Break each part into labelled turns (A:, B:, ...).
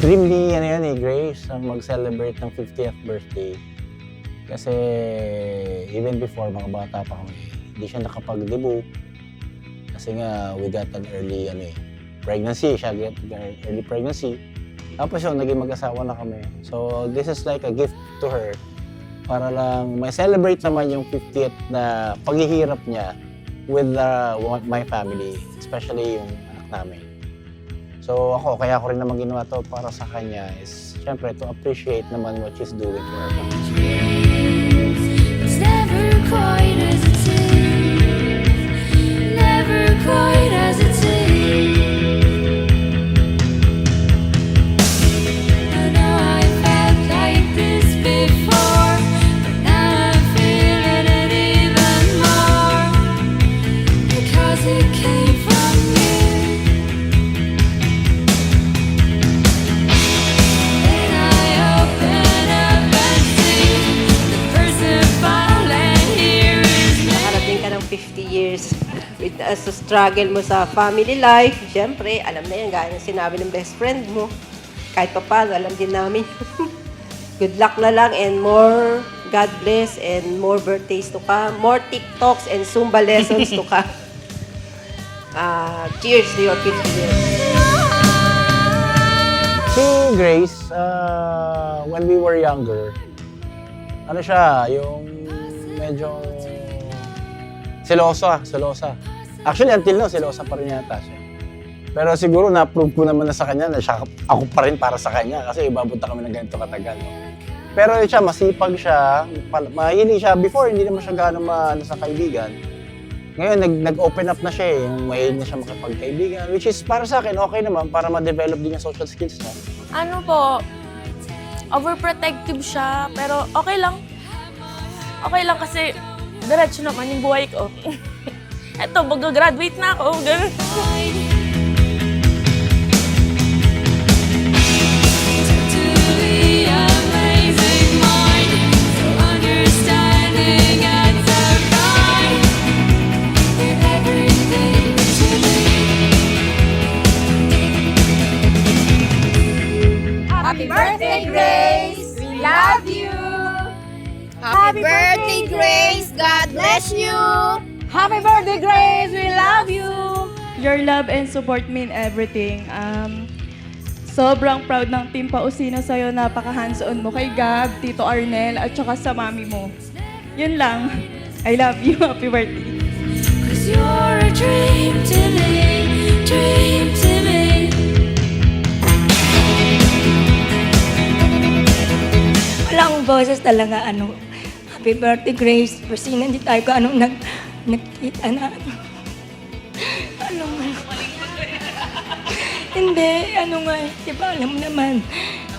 A: dream ni Grace ang mag-celebrate ng 50th birthday. Kasi even before, mga bata pa kami, hindi siya nakapag-debut. Kasi nga, we got an early pregnancy. Siya get early pregnancy. Tapos yun, naging mag-asawa na kami. So this is like a gift to her para lang may celebrate naman yung 50th na paghihirap niya with my family, especially yung anak namin. So kaya ko rin naman ginawa to para sa kanya is syempre to appreciate naman what she's doing for her family.
B: It's never quite as it seems, never quite as it seems. I know I felt like this before, but now I'm feeling it even more, because it came from you. And I open up and see the person falling here is me.
C: Nakarating ka ng 50 years with sa struggle mo sa family life. Siyempre, alam na yan, gaya ng sinabi ng best friend mo. Kahit pa paano, alam din namin. Good luck na lang and more God bless and more birthdays to come. More TikToks and Zumba lessons to come. Cheers to your 50 years.
A: Si Grace, when we were younger, ano siya, yung medyo selosa. Actually, until now, selosa pa rin yata siya. Pero siguro na-prove ko naman na sa kanya na siya, ako pa rin para sa kanya kasi ibabunta kami ng ganito katagal. No? Pero siya, masipag siya, mahilig siya. Before, hindi naman siya gano'ng sa kaibigan. Ngayon, nag-open up na siya yung mahilig na siya makipagkaibigan. Which is, para sa akin, okay naman para ma-develop din yung social skills niya.
D: Ano po, overprotective siya, pero okay lang. Okay lang kasi diretso naman yung buhay ko. Eto, mag-graduate na ako. Ganun.
B: To the amazing mind, so understanding and so kind, you're everything to me.
E: Happy birthday, Grace! We love you!
F: Happy birthday, Grace! God bless you!
E: Happy birthday, Grace! We love you!
G: Your love and support mean everything. Sobrang proud ng Team Pausino sa'yo. Napaka-hands-on mo kay Gab, Tito Arnel, at saka sa mami mo. Yun lang. I love you. Happy birthday.
B: 'Cause you're a dream to me, dream to me.
E: Walang boses talaga, Happy birthday, Grace. Kasi hindi tayo ko nagkita na. Hindi, di ba, alam mo naman,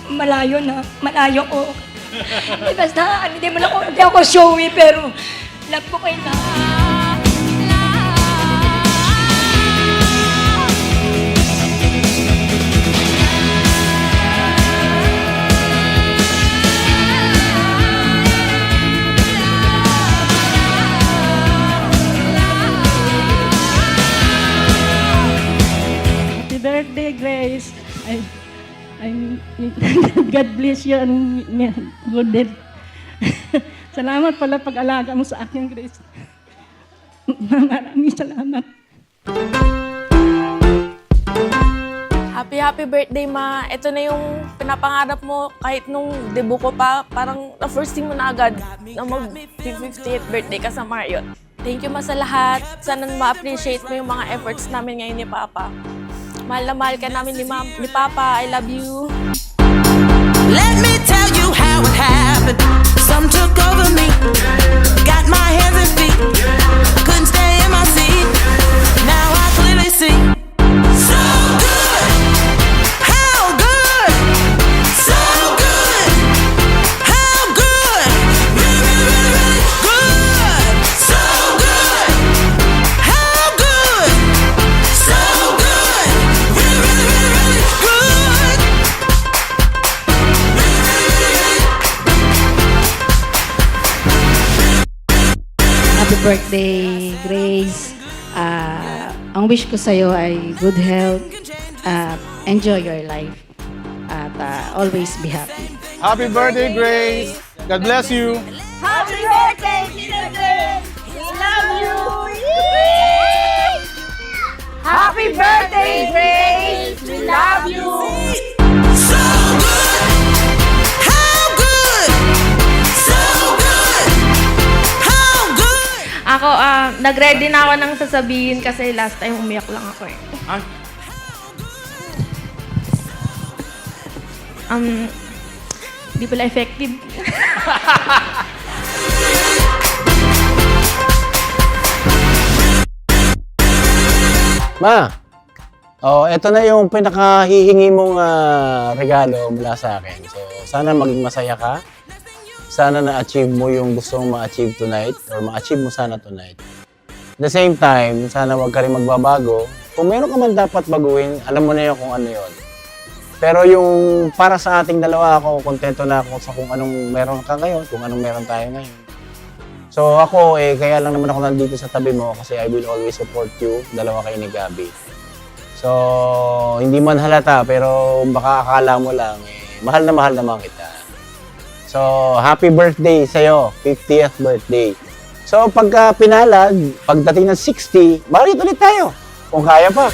E: malayo ko. Di basta, hindi ako showy, pero love ko kayo na.
G: Happy birthday, Grace. God bless you. Good. Salamat pala pag-alaga mo sa akin, Grace. Maraming salamat.
D: Happy birthday, Ma. Ito na yung pinapangarap mo kahit nung debut ko pa. Parang na-first thing mo na agad na mag-50th birthday ka sa Marriott. Thank you, Ma, sa lahat. Sana ma-appreciate mo yung mga efforts namin ngayon ni Papa. Mahal na mahal ka namin ni Papa. I love you.
H: Let me tell you how it happened. Some took over me, got my hands and feet. Couldn't stay in my seat. Now I clearly see. So good, how good, so good, how good, really, really, really good, so good, how good, so good, really, really, really, really good.
I: Happy birthday, Grace. Ang wish ko sa'yo ay good health. Enjoy your life. always be happy.
J: Happy birthday, Grace. God bless you.
F: Happy birthday, Tita Grace! We love you! Happy birthday, Grace! We love you!
H: So good. How good? So good. How good?
D: Ako, nag-ready na ako ng sasabihin kasi last time umiyak lang ako eh. Di pala effective.
A: Ma, eto na yung pinakahihingi mong regalo mula sa akin. So, sana maging masaya ka. Sana na-achieve mo yung gusto mong ma-achieve tonight or ma-achieve mo sana tonight. At the same time, sana wag ka rin magbabago. Kung meron ka man dapat baguhin, alam mo na yun kung ano yun. Pero yung para sa ating dalawa, ako, kontento na ako sa kung anong meron ka ngayon, kung anong meron tayo ngayon. So ako, kaya lang naman ako nandito sa tabi mo kasi I will always support you. Dalawa kayo ni Gabby. So, hindi man halata, pero baka akala mo lang, mahal na mahal naman kita. So, happy birthday sa'yo, 50th birthday. So, pagka pinalad, pagdating ng 60, bakit ulit tayo? Kung kaya pa.